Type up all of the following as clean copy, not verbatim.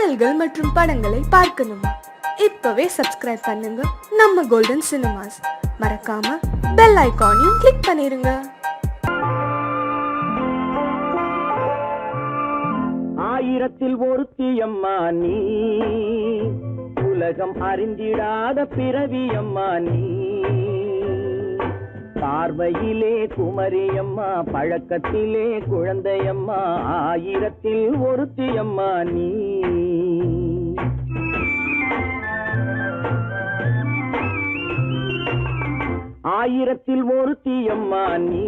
பாடல்கள் மற்றும் படங்களை பார்க்கணுமா? இப்பவே சப்ஸ்கிரைப் பண்ணுங்க நம்ம கோல்டன் சினிமாஸ். மறக்காம பெல் ஐகானையும் கிளிக் பண்ணிருங்க. ஆயிரத்தில் ஒருத்தியம்மா நீ, உலகம் அறிந்திடாத பிறவியம்மா நீ. பார்வையிலே குமரியம்மா, பழக்கத்திலே குழந்தையம்மா, ஆயிரத்தில் ஒருத்தியம்மா நீ. ஆயிரத்தில் ஒருத்தியம்மா நீ,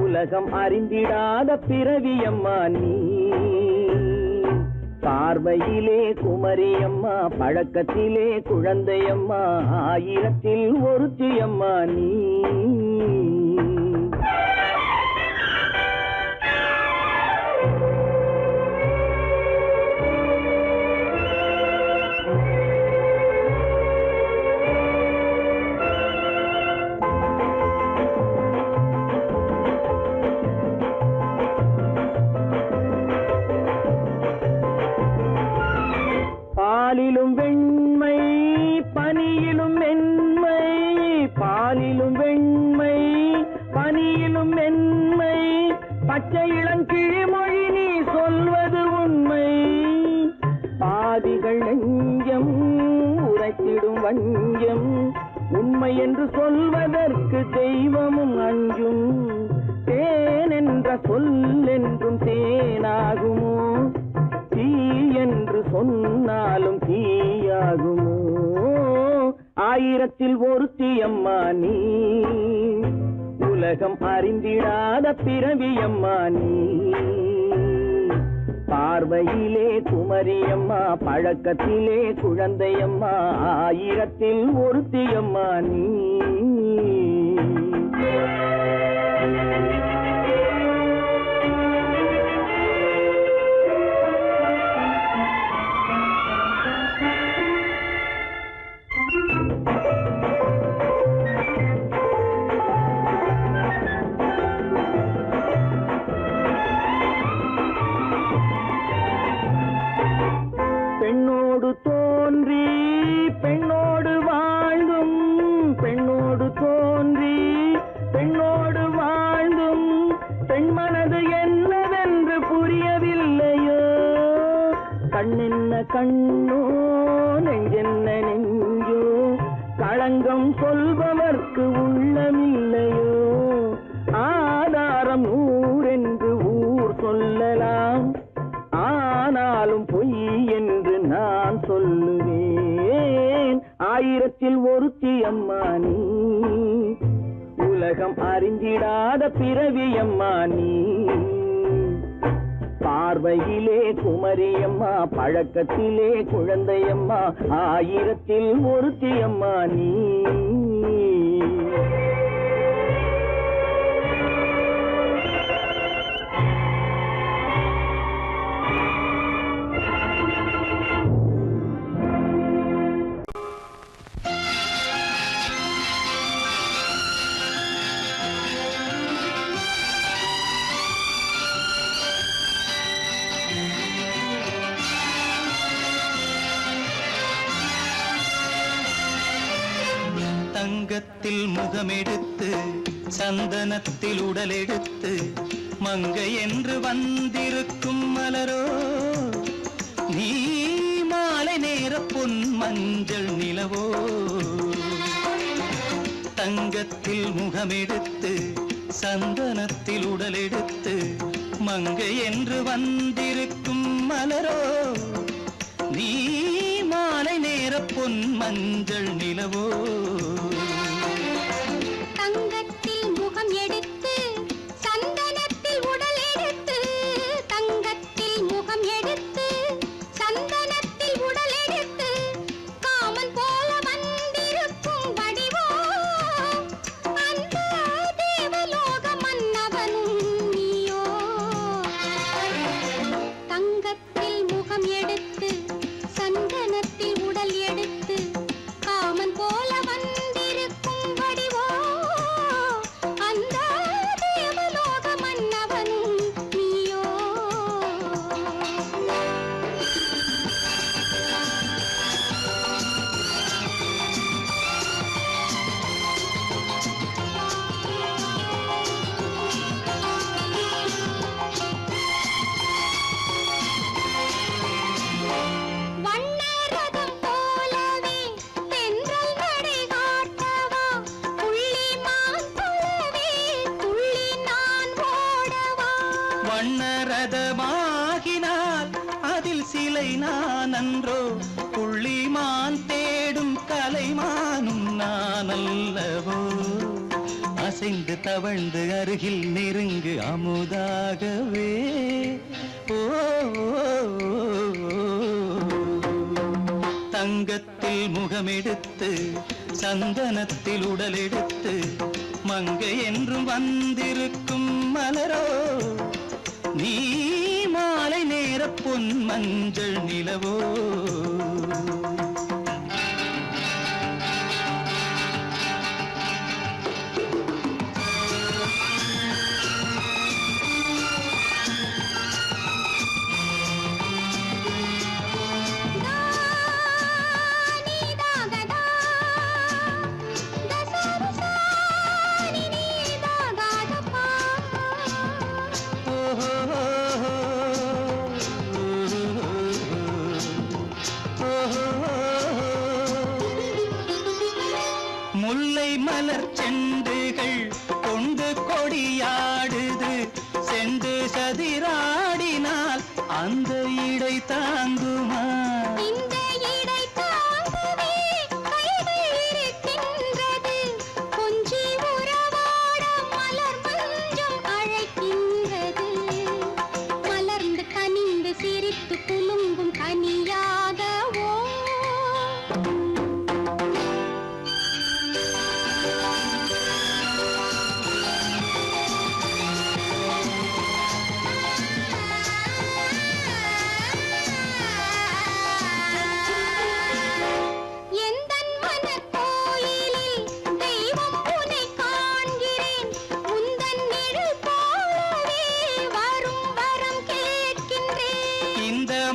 உலகம் அறிந்திடாத பிறவியம்மா நீ. பார்வையிலே குமரியம்மா, பழக்கத்திலே குழந்தையம்மா, ஆயிரத்தில் ஒருத்தியம்மா நீ. பாலிலும் வெண்மை பனியிலும் மென்மை, பாலிலும் வெண்மை பனியிலும் மென்மை, பச்சை இளங்கிழிமொழி நீ சொல்வது உண்மை. பாதிகள் நெஞ்சம் உரைத்திடும் வஞ்சம், உண்மை என்று சொல்வதற்கு தெய்வமும் அஞ்சும். தேன் என்ற சொல் என்றும் தேனாகுமோ, தீ என்று சொன்னாலும் தீயாகுமோ. ஆயிரத்தில் ஒருத்தியம்மா நீ, உலகம் அறிந்திடாத பிறவியம்மா நீ. பார்வையிலே குமரியம்மா, பழக்கத்திலே குழந்தையம்மா, ஆயிரத்தில் ஒருத்தியம்மா நீ. பெண்ணோடு தோன்றி பெண்ணோடு வாழ்ந்தும், பெண்ணோடு தோன்றி பெண்ணோடு வாழ்ந்தும், பெண்மனது என்னவென்று புரியவில்லையோ. கண்ணென்ன கண்ணோ, நெஞ்சென்ன நெஞ்சோ, களங்கம் சொல்பவர்க்கு உள்ளமில்லையோ. ஆதாரம் ஊரென்று ஊர் சொல்லலாம், ஆனாலும் பொய் என்று நான் சொல்லுவேன். ஆயிரத்தில் ஒருத்தியம்மா நீ, உலகம் அறிந்திடாத பிறவியம்மா நீ. பார்வையிலே குமரியம்மா, பழக்கத்திலே குழந்தையம்மா, ஆயிரத்தில் ஒருத்தியம்மா நீ. தங்கத்தில் முகமெடுத்து சந்தனத்தில் உடலெடுத்து, மங்கை என்று வந்திருக்கும் மலரோ நீ, மாலை நேர பொன் மஞ்சள் நிலவோ. தங்கத்தில் முகமெடுத்து சந்தனத்தில் உடலெடுத்து, மங்கை என்று வந்திருக்கும் மலரோ நீ, மாலை நேர பொன் மஞ்சள் நிலவோ. தங்கத்தில் முகம் எடுத்து சந்தனத்தில் உடல் எடுத்து, தங்கத்தில் முகம் எடுத்து சந்தனத்தில் உடல் எடுத்து, காமன் போல வந்திருக்கும் வடிவோ, அந்த தேவலோக மன்னவனும் நீயோ. தங்கத்தில் முகம் எடுத்து சந்தனத்தில் உடல் எடுத்து, காமன் போல வந்திருக்கும் வடிவோ, அந்த தேவலோக மன்னவனும் நீயோ. பிள்ளை நான் அன்றோ, புள்ளிமான் தேடும் கலைமானும் நான் அல்லவோ. அசைந்து தவழ்ந்து அருகில் நெருங்கு அமுதாகவே. ஓ, தங்கத்தில் முகமெடுத்து சந்தனத்தில் உடலெடுத்து மங்கை என்றும் வந்திருக்கும் மலரோ, நீ மாலை நேர பொன் மஞ்சள் நிலவோ. முல்லை மலர் செண்டுகள் கொண்டு கொடியாடுது, செண்டு சதிராடினால் அந்த இடை தாங்குமா? இந்த இடை தாங்குவே கைகள் இருக்கின்றது, கொஞ்சி உறவாட மலர் மஞ்சம் அழைக்கின்றது. மலர்ந்து கனிந்து சிரித்து குலுங்கும் கனியாகவோ.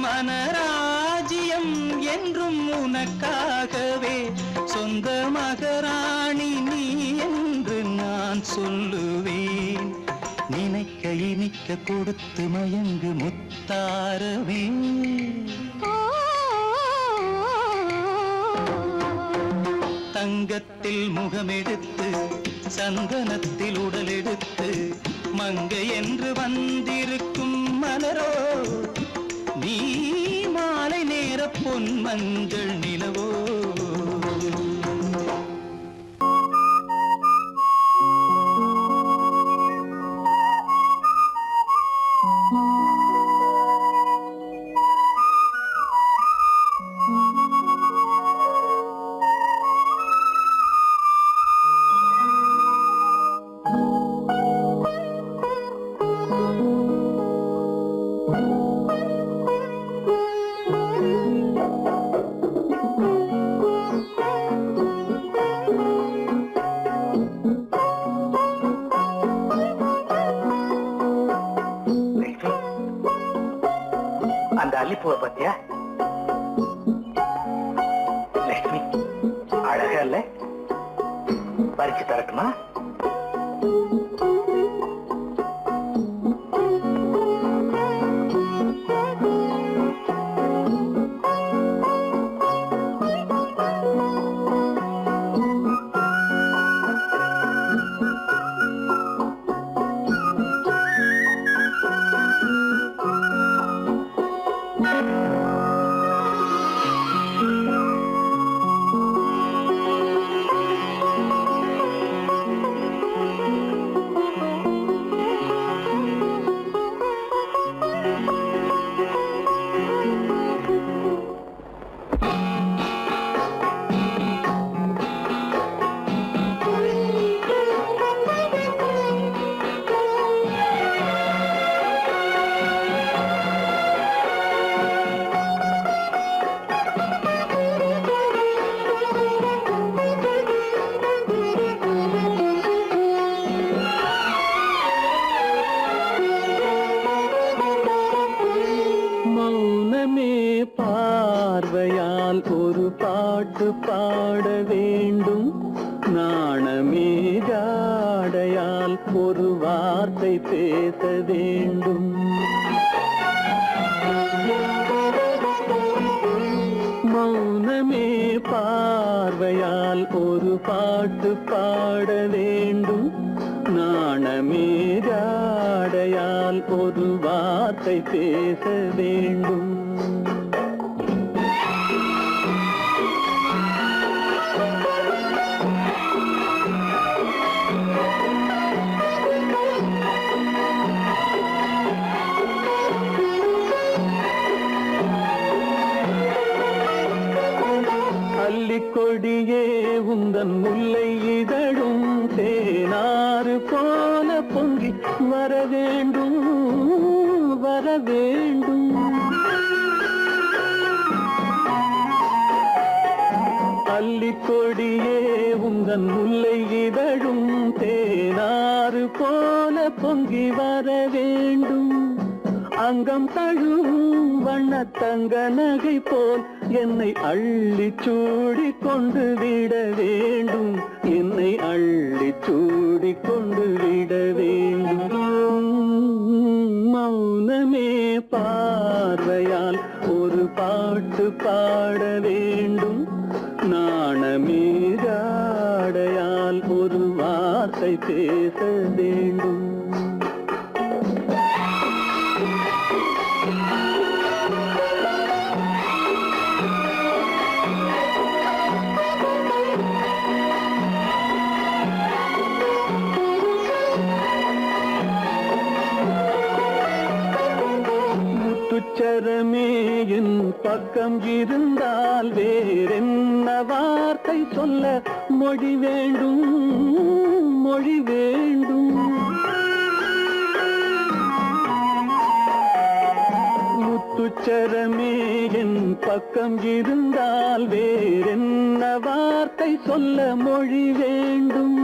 மனராஜ்யம் என்றும் உனக்காகவே, சொந்த மகராணி நீ என்று நான் சொல்லுவேன். நினைக்க இனிக்க கொடுத்து மயங்கு முத்தாரவே. தங்கத்தில் முகமெடுத்து சந்தனத்தில் உடலெடுத்து மங்கை என்று வந்திருக்கும் மலரோ, நீ மாலை நேர பொன் மஞ்சள் நிலவோ. அந்த அல்லிப்பூவை பத்தியா லட்சுமி? அழகா இல்ல? பறிச்சு தரட்டுமா? பார்வையால் ஒரு பாட்டு பாட வேண்டும், நாணமே ஜாடையால் ஒரு வார்த்தை பேச வேண்டும். மௌனமே பார்வையால் ஒரு பாட்டு பாட வேண்டும், நாணமே ஜாடையால் ஒரு வார்த்தை பேச வேண்டும். அல்லிக்கொடியே உந்தன் முல்லை இதழும் தேனாறு போல பொங்கி வர வேண்டும் வர வேண்டும். அல்லிக்கொடியே உந்தன் முல்லை இதழும் தேனாறு போல பொங்கி வர வேண்டும். அங்கம் தழுவும் வண்ணத்தங்க நகை போல் என்னை அள்ளி சூடி கொண்டு விட வேண்டும். என்னை அள்ளி சூடி கொண்டு விட வேண்டும். மௌனமே பார்வையால் ஒரு பாட்டு பாட வேண்டும். நாணமே ஜாடையால் ஒரு வார்த்தை பேச வேண்டும். முத்துச்சரமே என் பக்கம் இருந்தால் வேறென்ன வார்த்தை சொல்ல மொழி வேண்டும் மொழி வேண்டும். முத்துச்சரமே என் பக்கம் இருந்தால் வேறென்ன வார்த்தை சொல்ல மொழி வேண்டும்.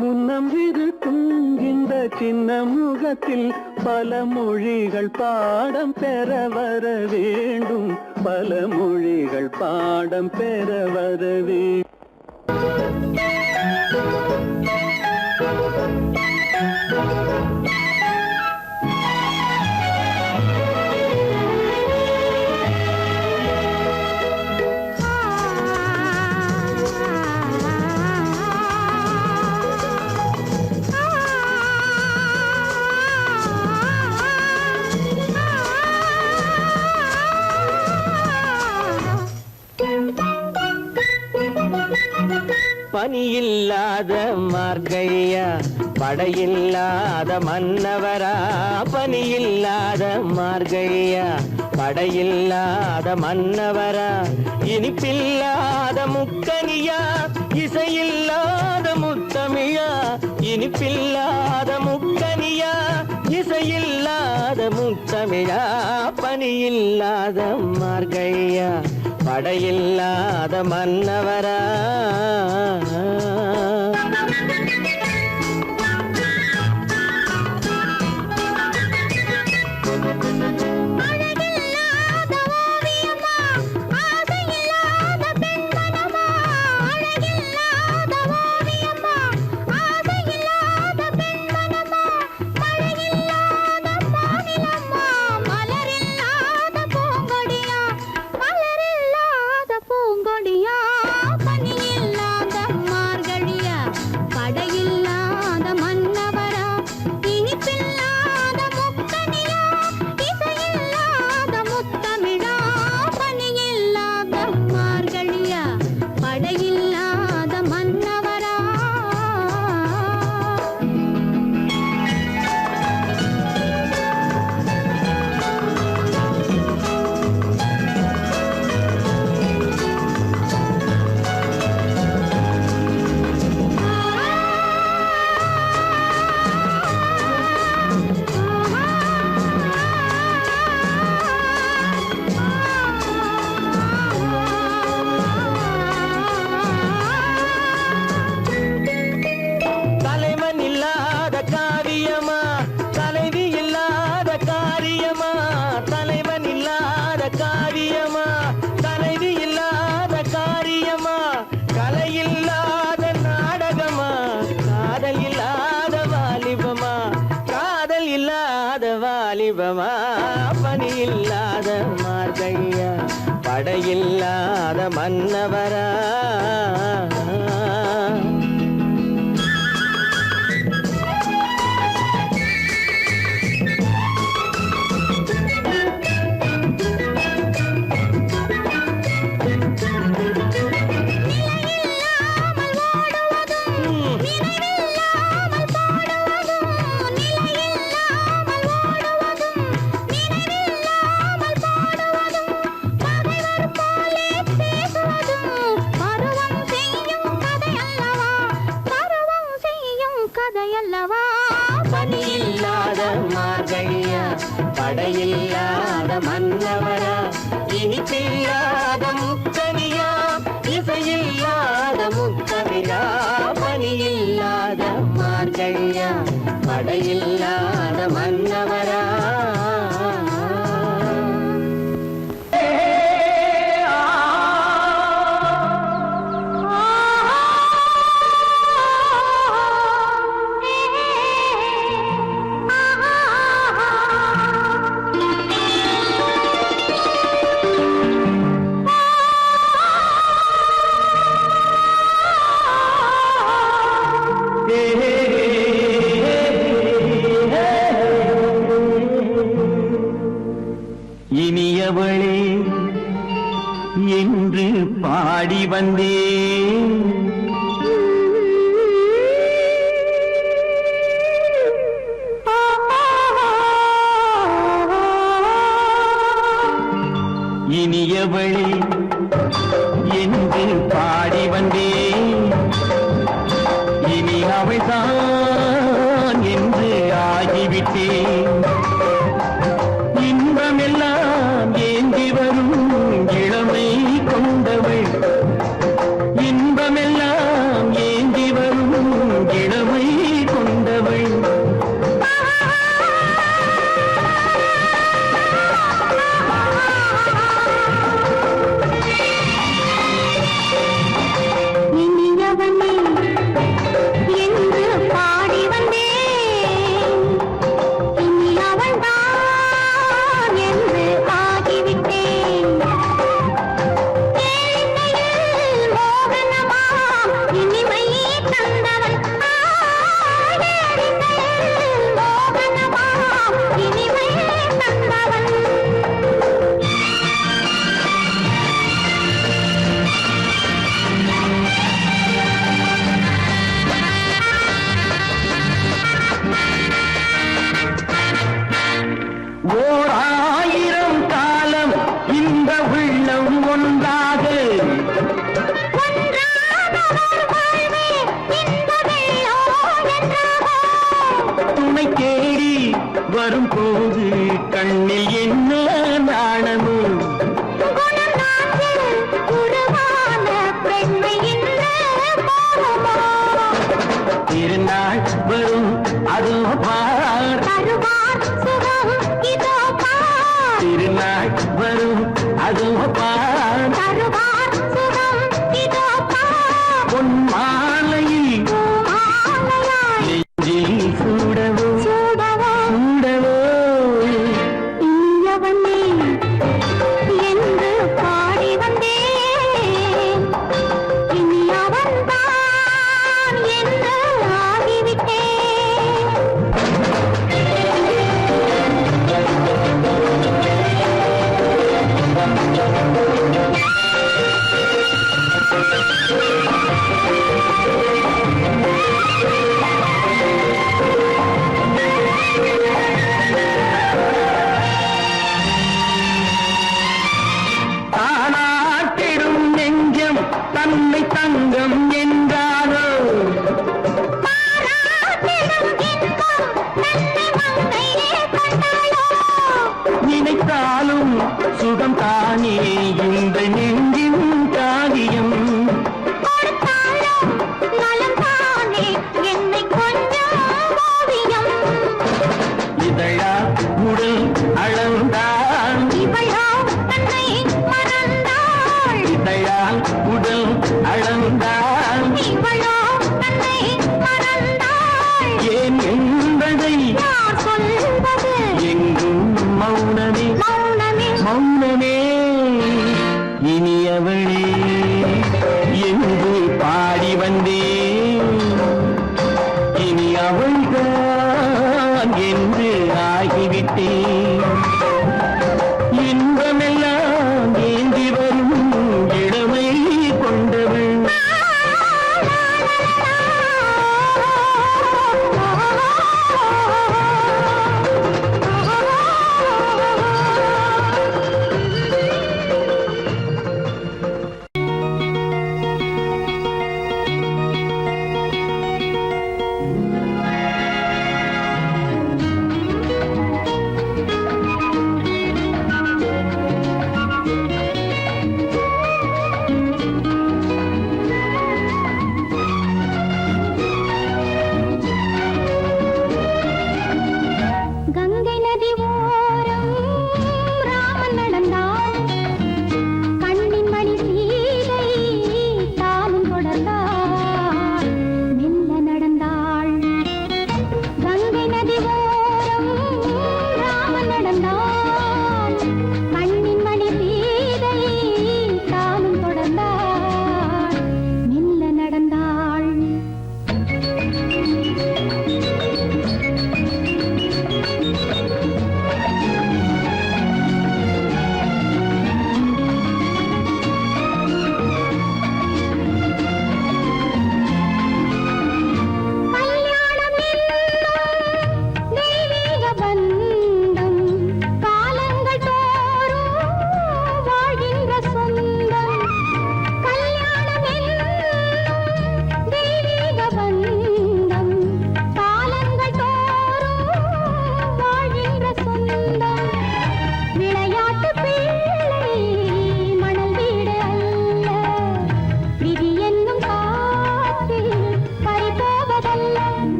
முன்னம் இருக்கும் இந்த சின்ன முகத்தில் பல மொழிகள் பாடம் பெற வர வேண்டும். பல மொழிகள் பாடம் பெற வர வேண்டும். பனியில்லாத மார்கழியா படையில்லாத மன்னவரா. பனியில்லாத மார்கழியா படையில்லாத மன்னவரா. இனிப்பில்லாத முக்கனியா இசையில்லாத முத்தமிழா. இனிப்பில்லாத முக்கனியா இசையில்லாத முத்தமிழா. பனியில்லாத மார்கழியா படையில்லாத மன்னவரா. வாலிபமா. பனியில்லாத மார்கழியா படையில்லாத மன்னவரா. பறவை இனிப்பில்லாத முக்கனியா இசையில்லாத முத்தமிழா பனியில்லாத மார்கழியா படையில்லாத மன்னவரா இனியவளே என்று பாடி வந்தேன் இனியவளே என்று பாடி வந்தேன் இனி அவள்தான் என்று ஆகிவிட்டேன் இன்பமெல்லாம் ஏந்தி வரும் இளமை கொண்டவள் இன்பமெல்லாம் ஏந்தி வரும் இளமை கொண்டவள் இனியவனே என்று பாடி வந்தேன் இனி அவள்தான் என்று ஆகிவிட்டேன் ஏழையில் மோகனமாம் இனிமை தந்தவன் ஏழையில் மோகனமாம் இனிமை தந்தவன் ஓர் ஆயிரம் காலம் இந்த உள்ளம் ஒன்றாக துணை தேடி வரும்போது கண்ணில் என்ன நாணமோ திருநாள் வரும் அதோ பார் திருநாள் வரும் அதோ பார் பொன் மாலையில் நெஞ்சில் சூடவோ சூடவோ என்று பாடி வந்தேன் இனி அவன்தான் என்று ஆகிவிட்டேன் தானாட்டிடும் நெஞ்சம் தன்னை தங்கம் என்றாரோ நினைத்தாலும் சுகம் தானே இந்த நெஞ்சின் காரியம் இதழா உடல் அளந்தான் இதழால் உடல் அளந்தான் ஏன் என்பதை எங்கும் மௌனமே மௌனமே இனியவளே என்று பாடி வந்தேன் இனி அவள்தான் என்று ஆகிவிட்டேன் இன்பமெல்லாம் ஏந்தி வரும் இளமை கொண்டவள் Oh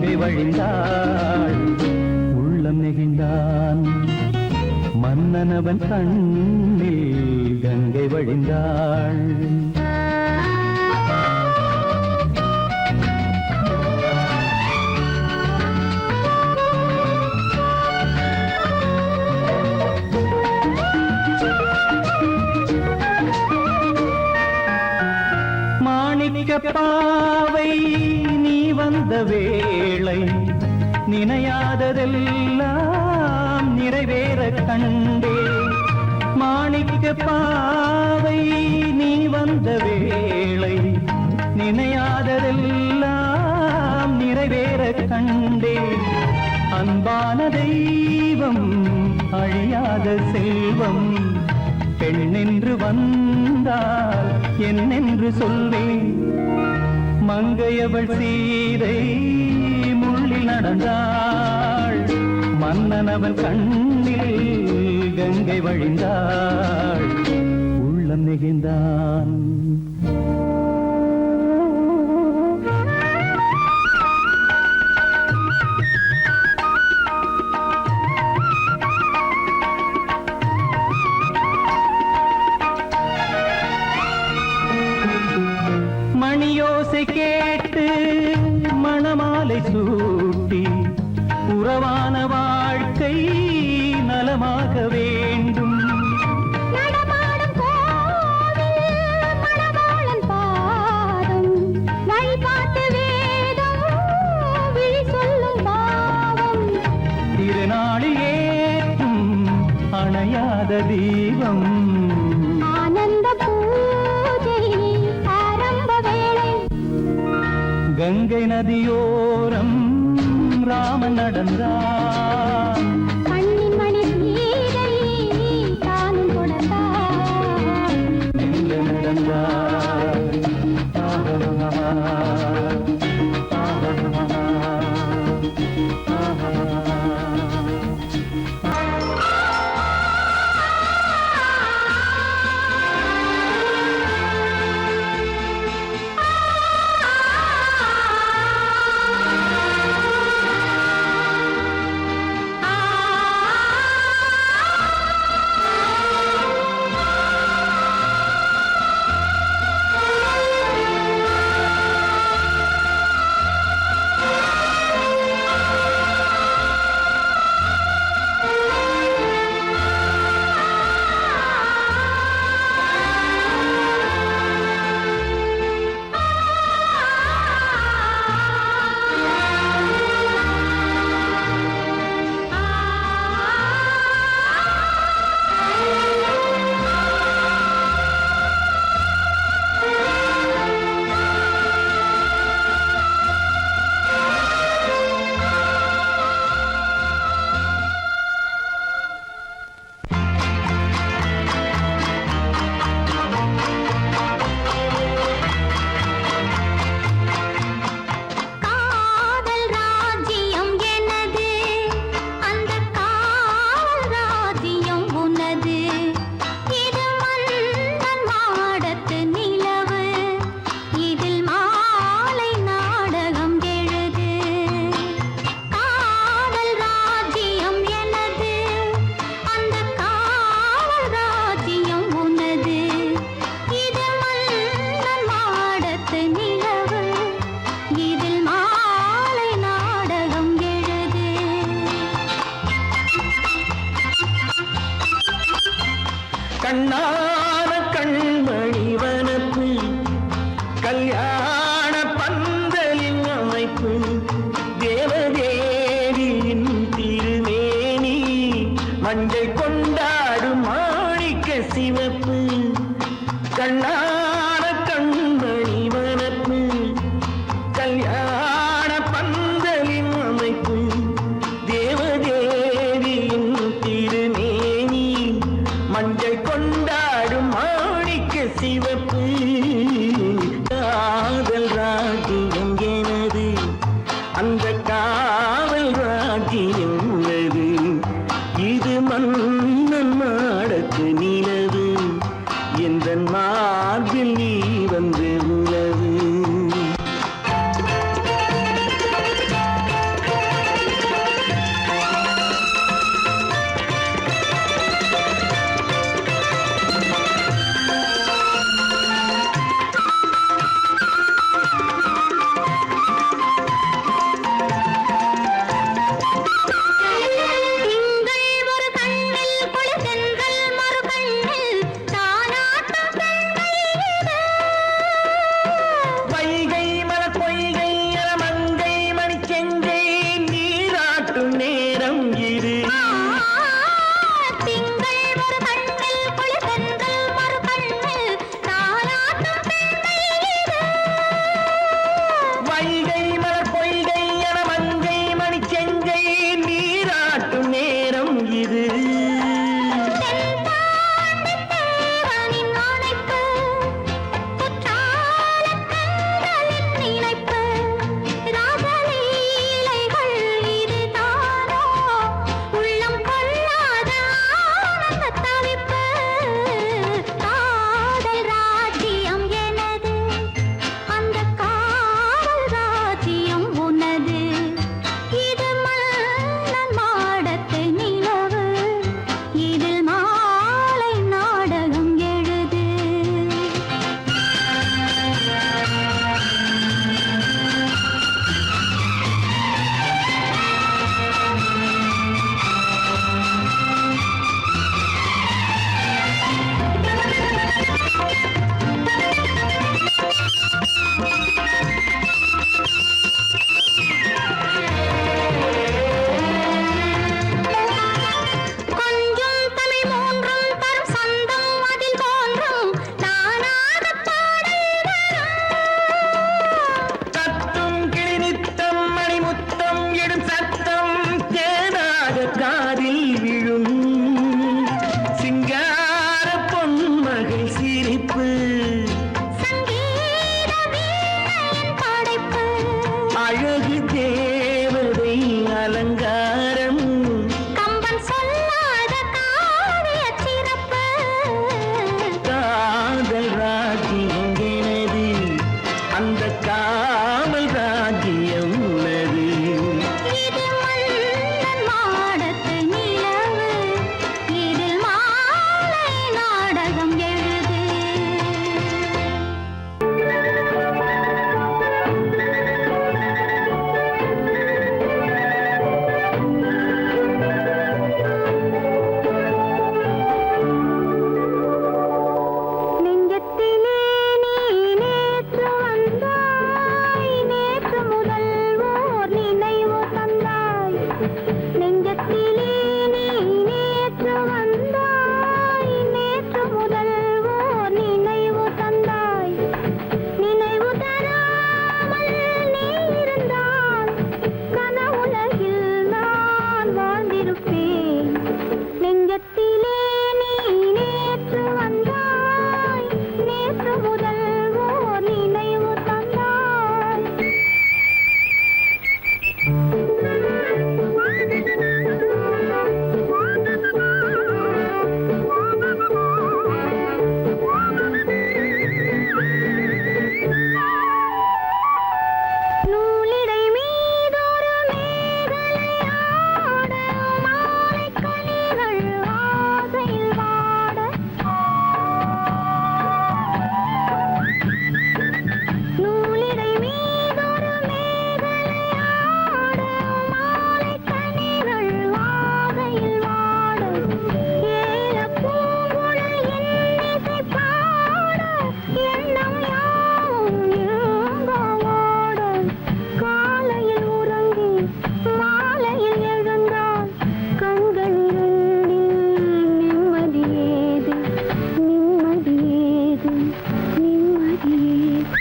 கங்கை வழிந்தாள் உள்ளம் நெகிழ்ந்தான் மன்னனவன் கண்ணில் கங்கை வழிந்தாள் பாவை நீ வந்த வேளை நினையாததெல்லாம் நிறைவேற கண்டே மாணிக்க பாவை நீ வந்த வேளை நினையாததெல்லாம் நிறைவேற கண்டே அன்பான தெய்வம் அழியாத செல்வம் பெண்ணென்று வந்தால் என்னென்று சொல்வேன் மங்கையவள் சீதை முள்ளில் நடந்தாள் மன்னனவன் கண்ணில் கங்கை வழிந்தாள் உள்ளம் நெகிழ்ந்தான் மணியோசை கேட்டு மணமாலை சூட்டி உறவான வாழ்க்கை நலமாக வேண்டும் நடமாடும் கோவில் மணவாளன் பாதம் வழிபாட்டு வேதம் விழி சொல்லும் பாவம் திருநாளில் ஏற்றும் அணையாத தீபம் ஆனந்த பூஜை ஆரம்ப வேளை கங்கை நதியோரம் ராமன் நடந்தான் கண்ணின் மணி சீதை தானும் கொடுத்தார் எங்க நடந்தான் காதல் ராஜ்யம் எனது அந்த காவல் ராஜ்யம் உனது இது மன்னன் மாடத்து நிலவு இதில் மாலை நாடகம் எழுது காதல் ராஜ்யம் எனது அந்த காவல் ராஜ்யம் உனது இது மன்னன் மாடத்து நிலவு இதில் மாலை நாடகம் எழுது கண்ணான கண்மணி வனப்பு கல்யாண பந்தலின் அமைப்பு தேவதேவியின் திருமேனி மஞ்சள் கொண்டாடும் மாணிக்க சிவப்பு கண்ணான கண்மணி வனப்பு கல்யாண பந்தலின் அமைப்பு தேவதேவியின் திருமேனி மஞ்சள் கொண்டாடும் மாணிக்க சிவப்பு காதல் ராஜ்யம் எனது அந்த காவல் ராஜ்யம் உள்ளது இது மன்னன் மாடத்து நிலவு எந்த மார்பில் நீ வந்து உலவு நெஞ்சத்திலே நீ நேற்று வந்தாய், நேற்று முதல் ஓர் நினைவு தந்தாய். நினைவு தராமல் நீ இருந்தால் கனவுலகில் நான் வாழ்ந்திருப்பேன். நெஞ்சத்திலே நீ நேற்று வந்தாய், நேற்று முதல் ஓர் நினைவு தந்தாய். நூலிடை மீதொரு மேகலையாட, மாலைக் கனிகள் ஆசையில் வாட. நூலிடை மீதொரு மேகலையாட, மாலைக் கனிகள் ஆசையில் வாட. ஏலப் பூங்குழல் இன்னிசை பாட, எண்ணம் யாவும் எங்கோ ஓட. காலையில் உறங்கி மாலையில் எழுந்தால் கண்கள் இரண்டில் நிம்மதியேது, நிம்மதியேது, நிம்மதியேது.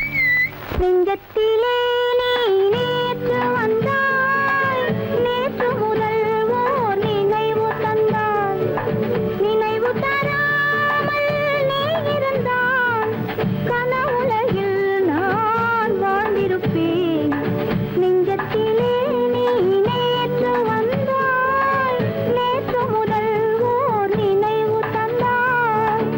நெஞ்சத்திலே நீ நேற்று வந்தாய், நேற்று முதல் ஓர் நினைவு தந்தாய். நினைவு தராமல் நீ இருந்தால் கனவுலகில் நான் வாழ்ந்திருப்பேன். நெஞ்சத்திலே நீ நேற்று வந்தாய், நேற்று முதல் ஓர் நினைவு தந்தாய்.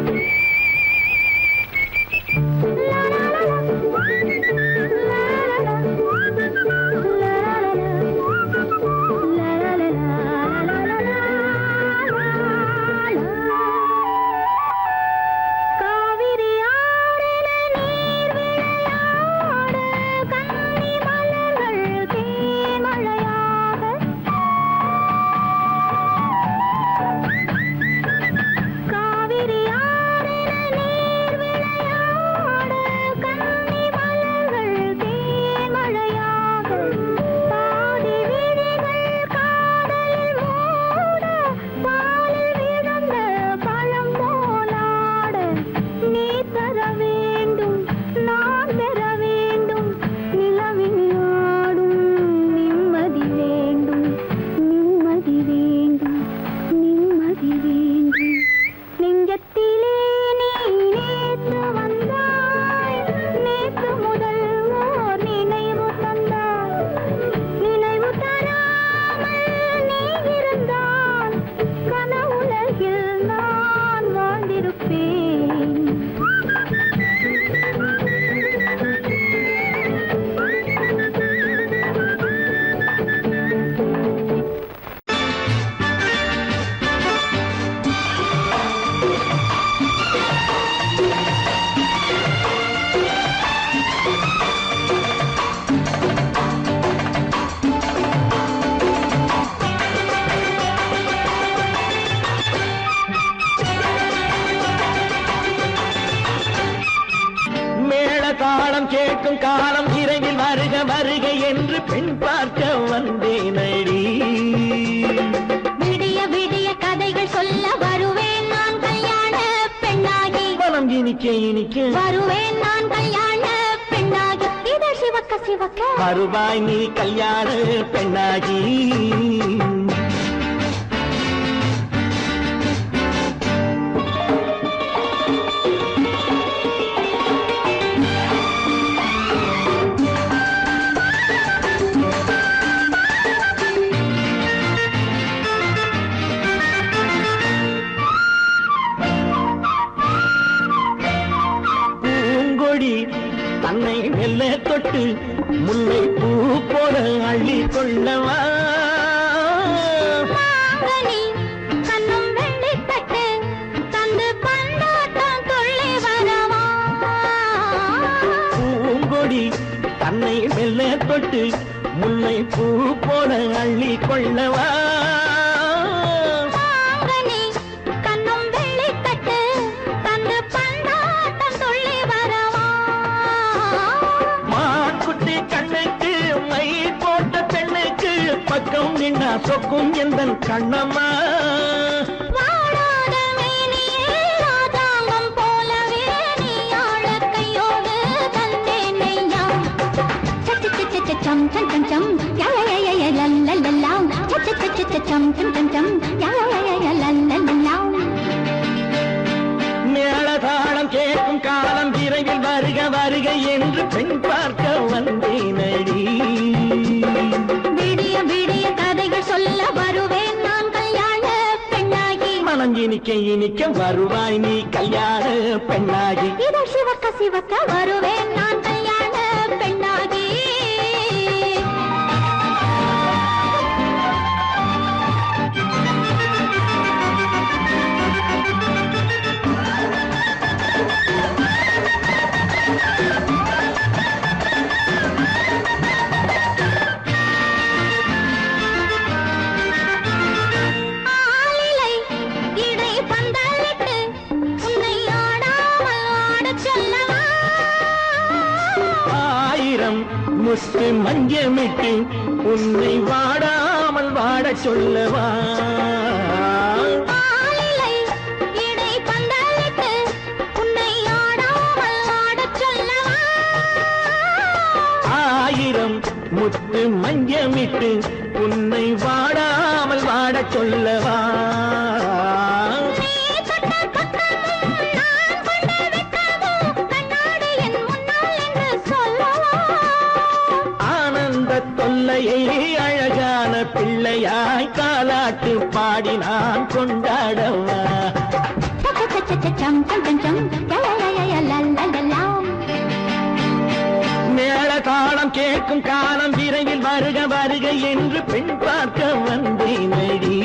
காவிரி ஆறில நீர் விளையாட, கன்னி மலர்கள் தேன்மழையாக. காவிரி ஆறில நீர் விளையாட, கன்னி மலர்கள் தேன்மழையாக. பாதி விழிகள் காதலில் மூட, பாலில் விழுந்த பழம் போலாட. நீ தர வேண்டும், நான் பெற வேண்டும், நிலவில் ஆடும் நிம்மதி வேண்டும், நிம்மதி வேண்டும், நிம்மதி வேண்டும். நெஞ்சத்திலே நீ நேற்று வந்தாய், நேற்று முதல் ஓர் நினைவு தந்தாய். நினைவு தராமல் நீ இருந்தால் கனவுலகில் நான் வாழ்ந்திருப்பேன். மேள தாளம் கேட்கும் காலம் இறையில் வருக வருக என்று பெண் பார்க்க வந்தேனடி. விடிய விடிய கதைகள் சொல்ல வருவேன் நான் கல்யாண பெண்ணாகி. மனம் இனிக்க இனிக்க வருவேன் நான் கல்யாண பெண்ணாகி. இதழ் சிவக்க சிவக்க வருவாய் நீ கல்யாண பெண்ணாகி. பூங்கொடி தன்னை மெல்ல தொட்டு முல்லை பூ போல அள்ளி கொள்ளவா. மாங்கனி கண்ணும் வெள்ளித்தட்டு தந்து பந்தாட்டம் துள்ளி வரவா. பூங்கொடி தன்னை மெல்ல தொட்டு முல்லை பூ போல அள்ளி கொள்ளவா. மாங்கனி கண்ணும் வெள்ளித்தட்டு தந்து பந்தாட்டம் துள்ளி வரவா. மாக்குட்டி கண்ணுக்கு மை போட்ட பெண்ணுக்கு பக்கம் நின்னா சொக்கும் எந்தன் கண்ணம்மா வாழாத மேனியே ராஜாங்கம் போலவே நீ ஆழ கையோடு தந்தேன் நெய்யா. சச்ச சச்ச சச்சம் சம் சம் சம் யா யா யா யா லல்லல்லா. சச்ச சச்ச சச்சம் சம் சம் சம் யா யா யா யா லல்லல்லா. மேளதாளம் கேட்கும் காலம் விரைவில் வருக வருக என்று பெண் பார்க்க வந்தேனடி. விடிய விடிய கதைகள் சொல்ல வருவேன் நான் கல்யாண பெண்ணாகி. மனம் இனிக்க இனிக்க வருவாய் நீ கல்யாண பெண்ணாகி. இதழ் சிவக்க சிவக்க வருவேன் நான் கல்யாண பெண்ணாகி. ஆலிலை இடை பந்தலிட்டு உன்னை ஆடாமல் ஆடச் சொல்லவா. ஆயிரம் முஸ்து மஞ்சமிட்டு உன்னை வாடாமல் வாடச் சொல்லவா. ஆலிலை இடை பந்தலிட்டு உன்னை ஆடாமல் ஆடச் சொல்லவா. ஆயிரம் முத்து மஞ்சமிட்டு உன்னை வாடாமல் வாடச் சொல்லவா. நீ தொட்ட பக்கமும் நான் கொண்ட வெட்கமும் கண்ணாடி என் முன்னால் என்று சொல்லவா. ஆனந்த தொல்லையை அழகான பிள்ளையாய் காலாட்டு பாடி நான் கொண்டாடவா. சம் சம் சம் சம் யா யா யா யா லல்லல்லா. மேளதாளம் கேட்கும் காலம் விரைவில் வருக வருக என்று பெண் பார்க்க வந்தேனடி.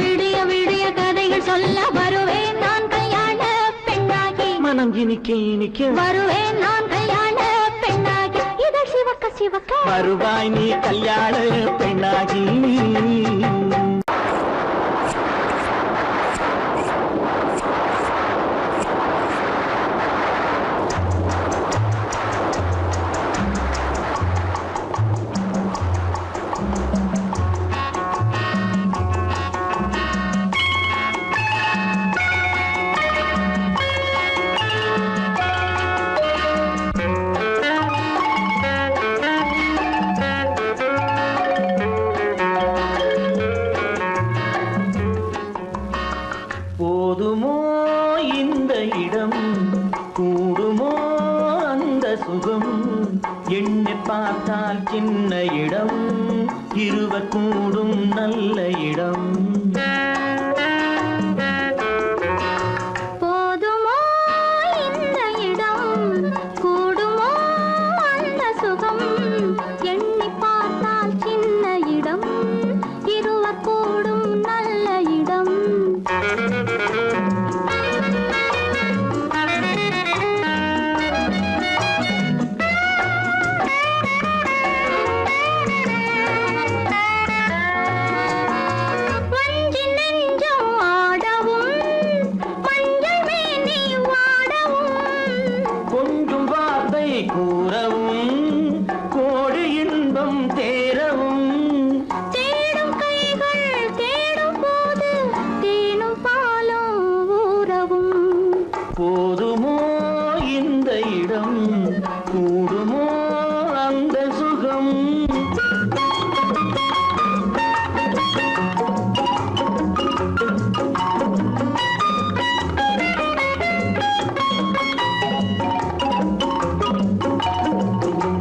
விடிய விடிய கதைகள் சொல்ல வருவேன் நான் கல்யாண பெண்ணாகி. மனம் இனிக்க இனிக்க வருவேன் நான் கல்யாண பெண்ணாகி. இதழ் சிவக்க சிவக்க வருவாய் நீ கல்யாண பெண்ணாகி. போதுமோ இந்த இடம் கூடுமோ அந்த சுகம் எண்ணி பார்த்தால் சின்ன இடம் இருவர் கூடும் நல்ல இடம். போதுமோ இந்த இடம் கூடுமோ அந்த சுகம் எண்ணி பார்த்தால் சின்ன இடம் இருவர் கூடும் நல்ல இடம். வஞ்சி நெஞ்சம் ஆடவும் மஞ்சள் மேனி வாடவும் கொஞ்சம் வார்த்தை கூறவும் கோடி இன்பம் தேரவும். தேடும் கைகள் தேடும் போது தேனும் பாலும் ஊறவும். போதுமோ இந்த இடம் கூடுமோ அந்த சுகம்.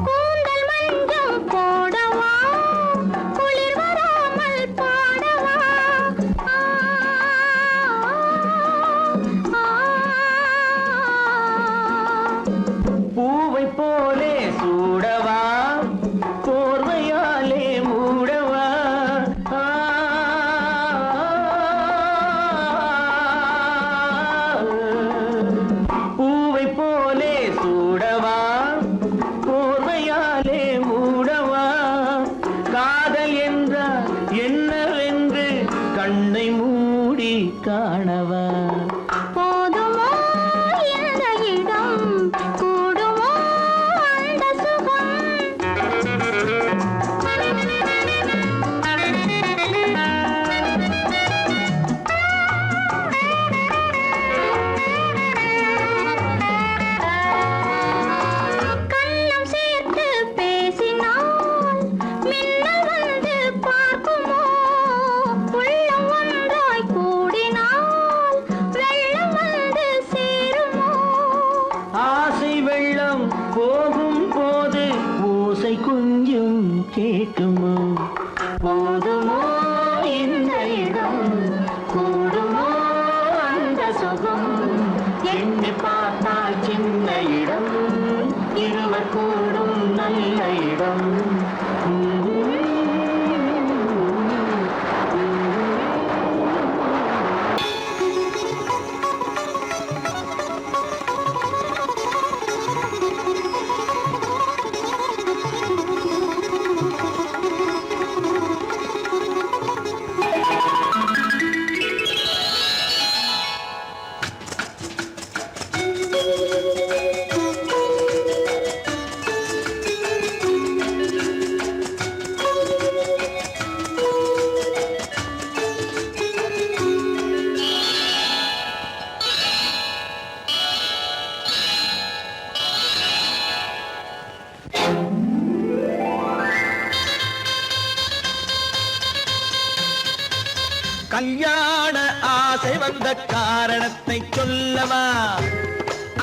கூந்தல் மஞ்சம் போடவா குளிர் வராமல் பாடவா. பூவை போலே சூடவா போர்வையாலே மூடவா. பூவை போலே சூடவா போர்வையாலே மூடவா. காதல் என்றால் என்னவென்று கண்ணை மூடி காணவா. போதுமோ இந்த இடம் கூடுமோ அந்த சுகம். கேட்குமோ போதுமோ இந்த இடம் கூடுமோ அந்த சுகம் எண்ணி பார்த்தால் சின்ன இடம் இருவர் கூடும் நல்ல இடம் கல்யாண ஆசை வந்த காரணத்தை சொல்லவா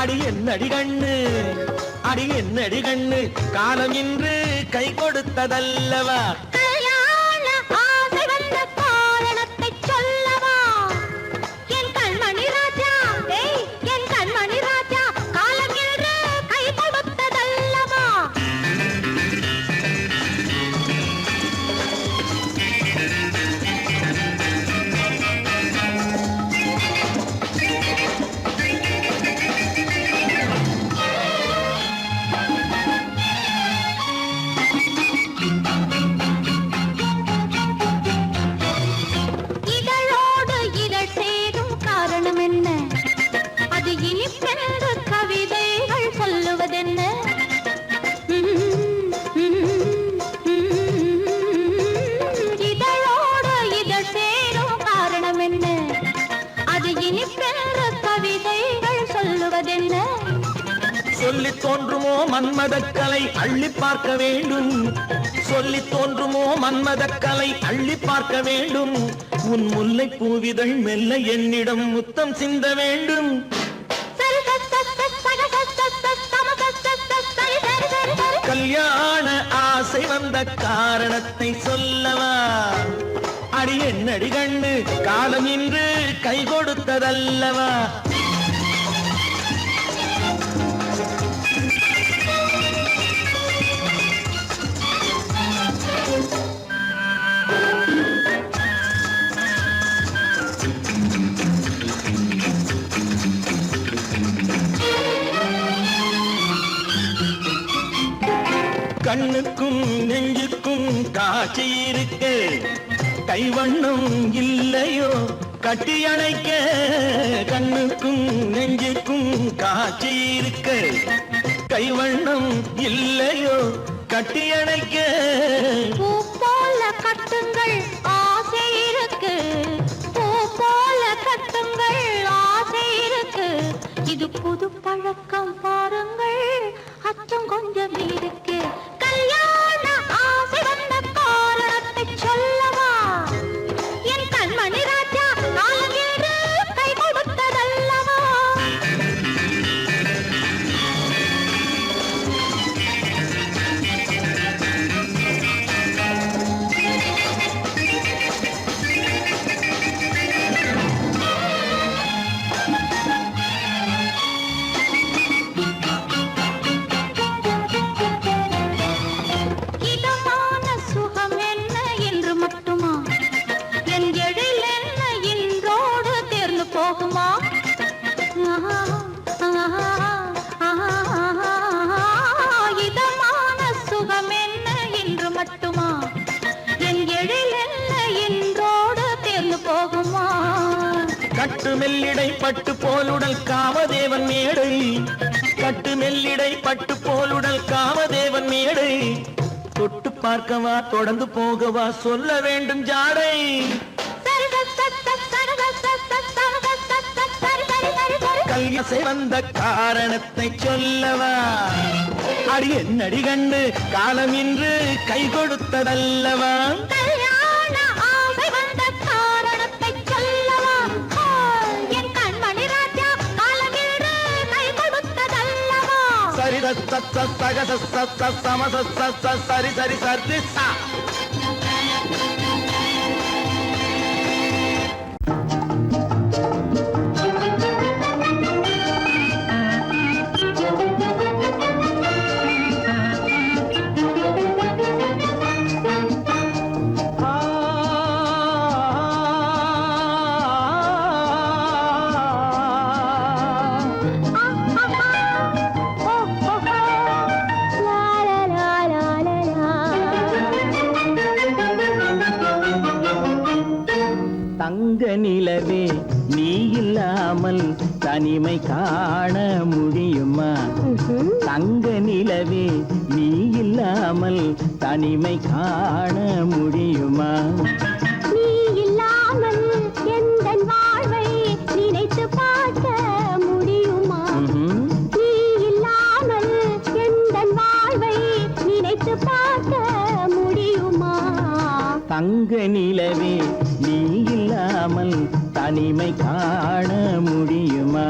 அடி என்னடி கண்ணு அடி என்னடி கண்ணு காலம் இன்று கை கொடுத்ததல்லவா கல்யாண ஆசை வந்த காரணத்தை சொல்லவா என் கண்மணி ராஜா என் கண்மணி ராஜா காலம் என்று கை கொடுத்ததல்லவா இதழோடு இதழ் சேரும் காரணம் என்ன அது இனிப்பென்று கவிதைகள் சொல்லுவதென்ன இதழோடு இதழ் சேரும் காரணம் என்ன அது இனிப்பென்று கவிதைகள் சொல்லுவதென்ன சொல்லி தோன்றுமோ மன்மதக்கலை அள்ளி பார்க்க வேண்டும் சொல்லி தோன்றுமோ மன்மதக்கலை அள்ளி பார்க்க வேண்டும் உன் முல்லை பூவிதழ் மெல்ல என்னிடம் முத்தம் சிந்த வேண்டும் கல்யாண ஆசை வந்த காரணத்தை சொல்லவா அடி என்னடி கண்ணு காலம் இன்று கை கொடுத்ததல்லவா கண்ணுக்கும் நெஞ்சுக்கும் காட்சி இருக்கு கைவண்ணம் இல்லையோ கட்டி அணைக்க கண்ணுக்கும் நெஞ்சுக்கும் காட்சி இருக்கு கைவண்ணம் இல்லையோ கட்டி அணைக்க பூ போல கட்டுங்கள் ஆசை இருக்கு பூ போல கட்டுங்கள் ஆசை இருக்கு இது புது பழக்கம் பாருங்கள் அச்சம் கொஞ்சம் இருக்கு கல்யாண ஆசை வந்த காரணத்தை சொல்லவா என் கண்மணி ராஜா காலம் என்று கை கொடுத்ததல்லவா இதமான சுகம் என்ன என்று மட்டுமா என் எழில் என்ன இன்றோடு தேர்ந்து போகுமா இதமான சுகம் என்ன என்று மட்டுமா என் எழில் என்ன இன்றோடு தேர்ந்து போகுமா கட்டு மெல்லிடை பட்டு போலுடல் காமதேவன் மேடை கட்டு மெல்லிடை பட்டு போலுடல் காமதேவன் மேடை தொட்டு பார்க்கவா தொடர்ந்து போகவா சொல்ல வேண்டும் ஜாடை கல்யாசை வந்த காரணத்தை சொல்லவா அடி என்னடி கண்டு காலம் இன்று கை கொடுத்ததல்லவா கல்யாண ஆசை வந்த காரணத்தை சொல்லவா என் கண்மணி ராஜா காலம் என்று கை கொடுத்ததல்லவா சரிதத்த சரி சரி சரி சா. தங்க நிலவே நீ இல்லாமல் தனிமை காண முடியுமா? தங்க நிலவே நீ இல்லாமல் தனிமை காண முடியுமா? நீ இல்லாமல் எந்தன் வாழ்வை நினைத்து பார்க்க முடியுமா? நீ இல்லாமல் எந்தன் வாழ்வை நினைத்து பார்க்க முடியுமா? தங்க நிலவே நீ இல்லாமல் தனிமை காண முடியுமா?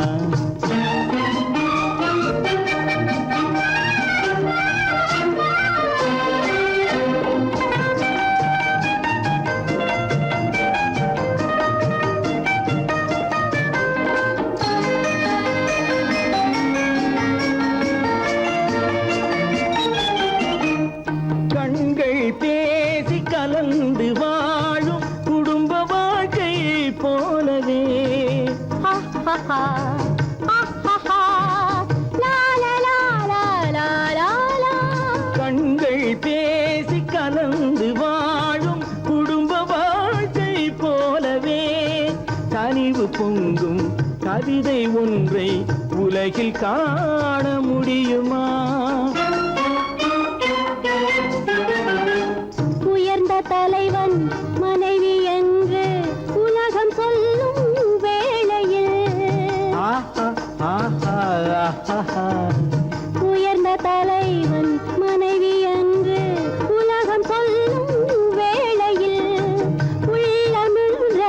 கண்கள் பேசி கலந்து வாழும் குடும்ப வாழ்க்கை போலவே கண்கள் பேசி கலந்து வாழும் குடும்ப வாழ்க்கை போலவே கனிவு பொங்கும் கவிதை ஒன்றை உலகில் காண முடியுமா? உயர்ந்த தலைவன் மனைவி என்று உலகம் சொல்லும் வேளையில் உயர்ந்த தலைவன் மனைவி என்று உலகம் சொல்லும் வேளையில் உள்ளமிழ்ற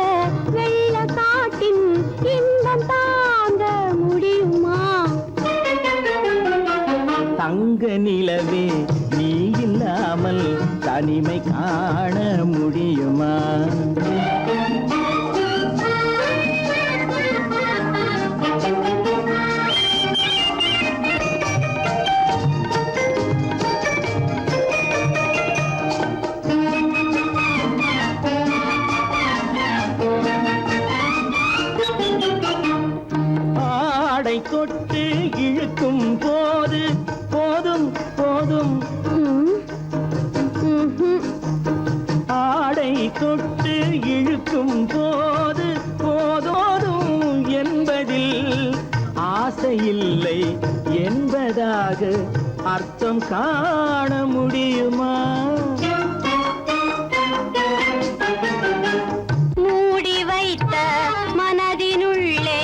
வெள்ளக்காட்டின் இன்பம் தாங்க முடியுமா? தங்க நிலவே நீ இல்லாமல் தனிமை காண முடியுமா? ஆடை தொட்டு இழுக்கும் போது போதும் போதும் ஆடை தொட்டு இழுக்கும் போது போதோதும் என்பதில் ஆசையில்லை என்பதாக அர்த்தம் காண முடியுமா? மூடி வைத்த மனதினுள்ளே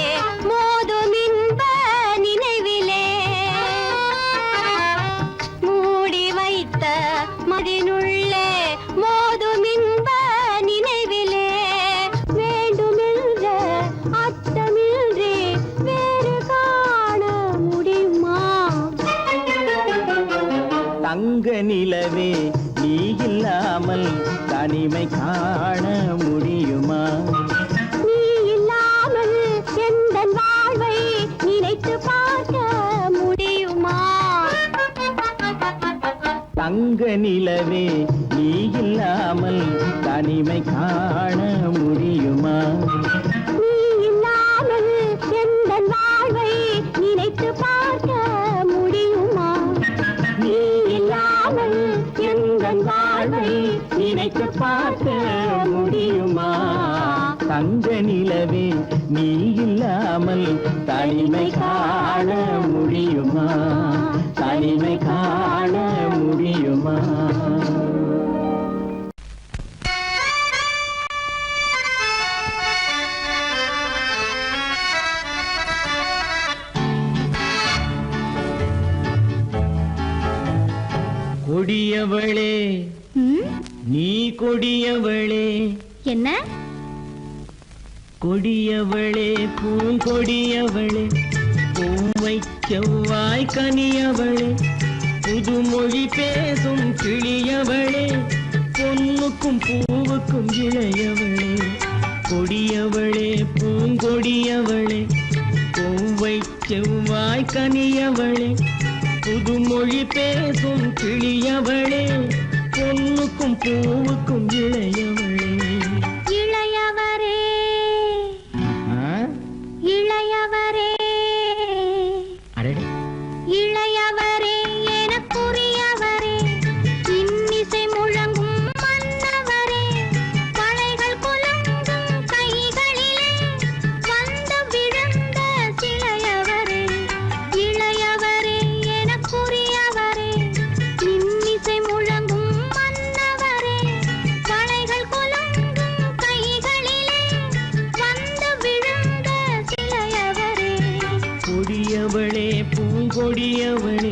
மோதும் இன்ப நினைவிலே மூடி வைத்த மனதினுள்ளே மோதும் இன்ப நினைவிலே வேண்டுமென்ற அர்த்தமின்றி வேறு காண முடியுமா? தங்க நிலவே நீ இல்லாமல் தனிமை காண முடியுமா? நீ இல்லாமல் எந்தன் வாழ்வை நினைத்து பார்க்க முடியுமா? தங்க நிலவே நீ இல்லாமல் தனிமை காண முடியுமா? நீ இல்லாமல் எந்தன் வாழ்வை நினைத்து பார்க்க முடியுமா? நீ இல்லாமல் எந்தன் வாழ்வை நினைத்து பார்க்க முடியுமா? தங்க நிலவே நீ இல்லாமல் தனிமை காண முடியுமா? தனிமை காண முடியுமா? கொடியவளே நீ கொடியவளே என்ன கொடியவளே பூங்கொடியவளே பூவை செவ்வாய் கனியவளே புதுமொழி பேசும் கிளியவளே, பொன்னுக்கும் பூவுக்கும் இளையவளே, கொடியவளே பூங்கொடியவளே, பூவை செவ்வாய் கனியவளே, புதுமொழி பேசும் கிளியவளே, பொன்னுக்கும் பூவுக்கும் இளையவளே. இளையவரே இளையவரே அடடே, இளையவரே எனக்குரியவரே, இன்னிசை முழங்கும் மன்னவரே, வளைகள் குலுங்கும் கைகளிலே வந்து விழுந்த சிலையவரே. இளையவரே எனக்குரியவரே, இன்னிசை முழங்கும் மன்னவரே, வளைகள் குலுங்கும் கைகளிலே வந்து விழுந்த சிலையவரே. கொடியவளே பூங்கொடியவளே.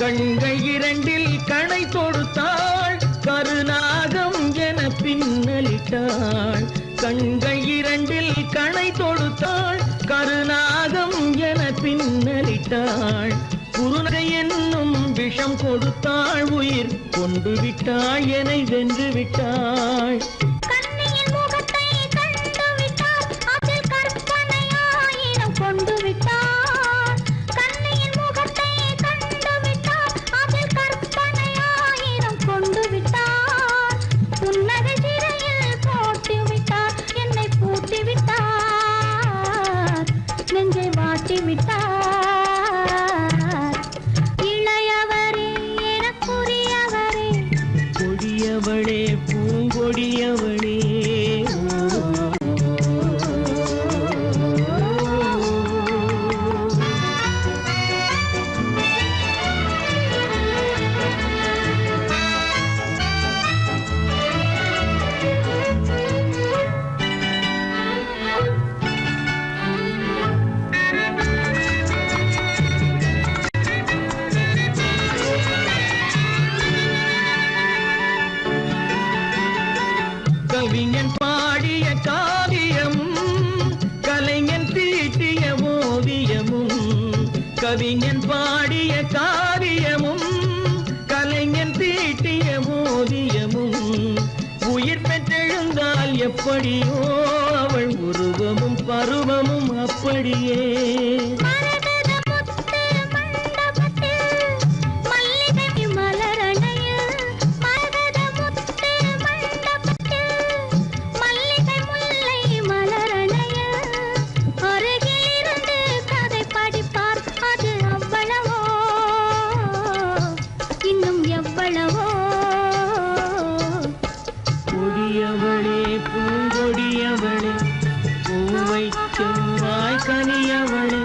கண்கள் இரண்டில் கணை தொடுத்தாள், கருநாகம் என பின்னலிட்டாள். கண்கள் இரண்டில் கணை தொடுத்தாள், கருநாகம் என பின்னலிட்டாள். குருநகை என்னும் விஷம் கொடுத்தாள், உயிர் கொண்டு விட்டாள், என்னை வென்று விட்டாள். கண்ணியின் முகத்தை கண்டு விட்டார், அதில் கற்பனையாயிரம் கொண்டு விட்டார். கண்ணியின் முகத்தை கண்டு விட்டார், அதில் கற்பனையாயிரம் கொண்டு விட்டார். புன்னகை சிறையில் போட்டு விட்டார், என்னை பூட்டி விட்டார், நெஞ்சை வாட்டி விட்டார். இளையவரே எனக்குரியவரே, கொடியவளே பூங்கொடியவளே. கவிஞன் பாடிய காவியமும், கலைஞன் தீட்டிய ஓவியமும். கவிஞன் பாடிய காவியமும், கலைஞன் தீட்டிய ஓவியமும். உயிர் பெற்றெழுந்தால் எப்படியோ அவள் உருவமும் பருவமும் அப்படியே. மரகத முத்து மண்டபத்தில் மல்லிகை மலரணையில், மரகத முத்து மண்டபத்தில் மல்லிகை முல்லை மலரணையில், அருகில் இருந்து கதை படிப்பார், அது அவ்வளவோ இன்னும் எவ்வளவோ. கொடியவளே பூங்கொடியவளே, பூவை செவ்வாய் கனியவளே,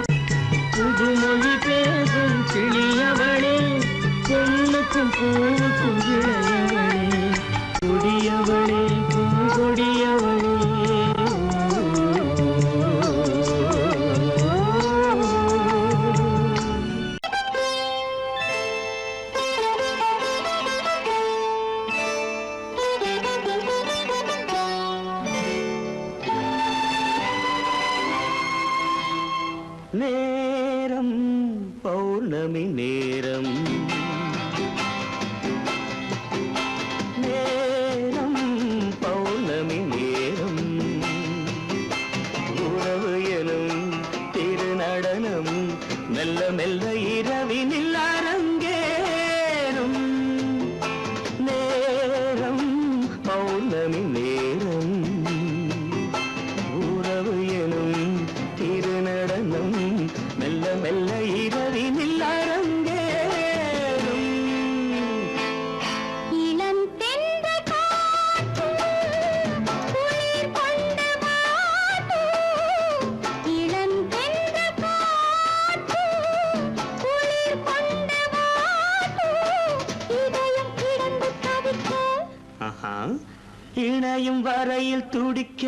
நனையும் வரையில் துடிக்க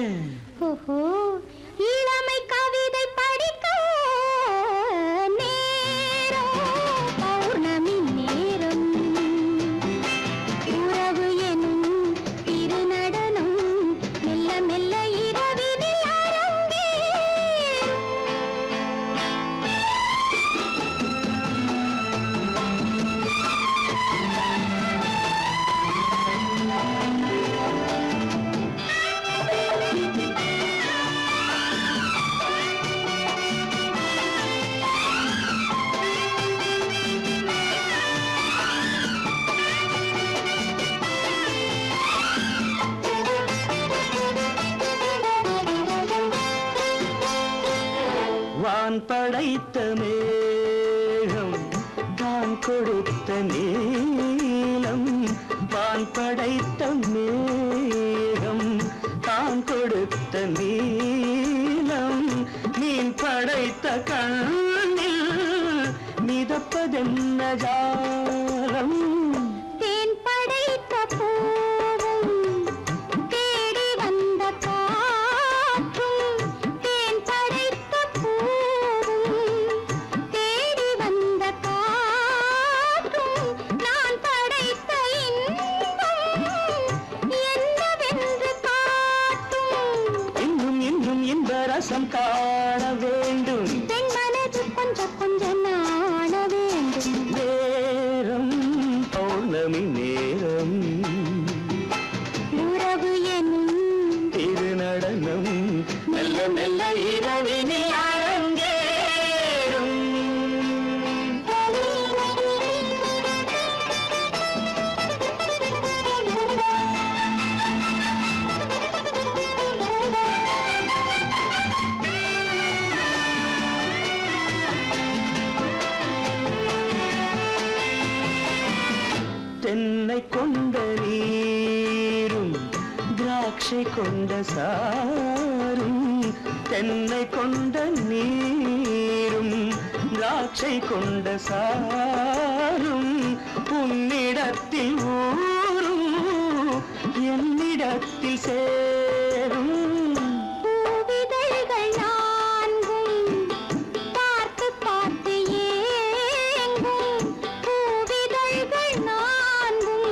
ஓஹோ இளமை கவிதை படிக்க நேரம் பௌர்ணமி நேரம் உறவு எனும் திருநடனம் மெல்ல மெல்ல இரவினில் அரங்கேறும். வான் படைத்த மேகம் தான் கொடுத்த நீலம் வான் படைத்த மேகம் தான் கொடுத்த நீலம் மீன் படைத்த கண்ணில் மிதப்பதென்ன ஜாலம் தேன் படைத்த பூவும் தேடி வந்த காற்றும் தேன் படைத்த பூவும் தேடி வந்த காற்றும் நான் படைத்த இன்பம் என்னவென்று காட்டும். இன்னும் இன்னும் இந்த ரசம் காண வேண்டும் பெண் மனது கொஞ்சம் கொஞ்சம் நாண வேண்டும். நேரம் பௌர்ணமி நேரம் உறவு எனும் திருநடனம் மெல்ல மெல்ல இரவினில் அரங்கேறும். தென்னை கொண்ட நீரும் திராட்சை கொண்ட சாரும் தென்னை கொண்ட நீரும் திராட்சை கொண்ட சாரும் உன்னிடத்தில் ஊரும் என்னிடத்தில் சேரும் பூவிதழ்கள் நான்கும் பார்த்து பார்த்து ஏங்கும். பூவிதழ்கள் நான்கும்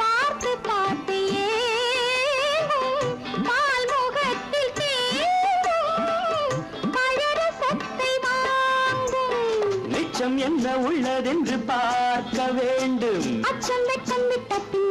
பார்த்து பார்த்து ஏங்கும். பால்முகத்தில் தேங்கும் பழரசத்தை வாங்கும். நிச்சம் என்ன உள்ளதென்று பார்க்க வேண்டும் அச்சம் வெச்சம் விட்ட பின்